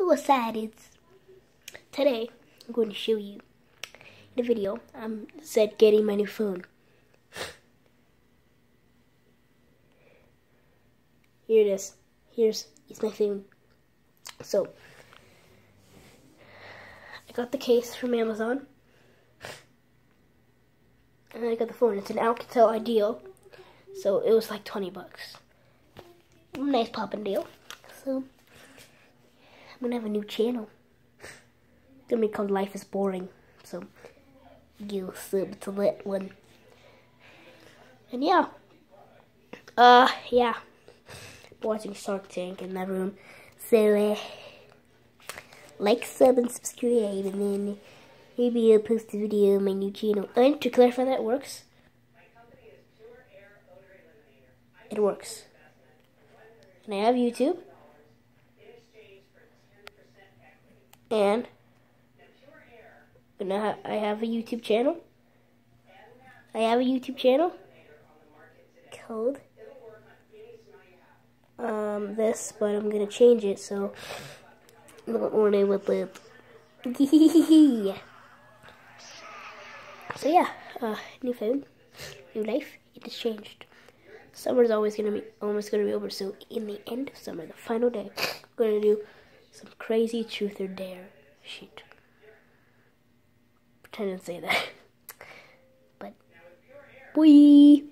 suicides. Today, I'm going to show you in a video. Said getting my new phone. Here it is. It's my phone. So, I got the case from Amazon. And I got the phone. It's an Alcatel Ideal. So, it was like 20 bucks. Nice poppin' deal. So, I'm gonna have a new channel. It's gonna be called Life is Boring. So, give a sub to that one. And yeah. Yeah. Watching Shark Tank in that room. So, like, sub, and subscribe, and then maybe I'll post a video on my new channel. And to clarify, that works. It works. And I have YouTube. And I have a YouTube channel. Called this, but I'm gonna change it so don't worry with it. So yeah, new phone, new life. It has changed. Summer's almost gonna be over. So in the end of summer, the final day, I'm gonna do some crazy truth or dare shit. Pretend to say that, but boy.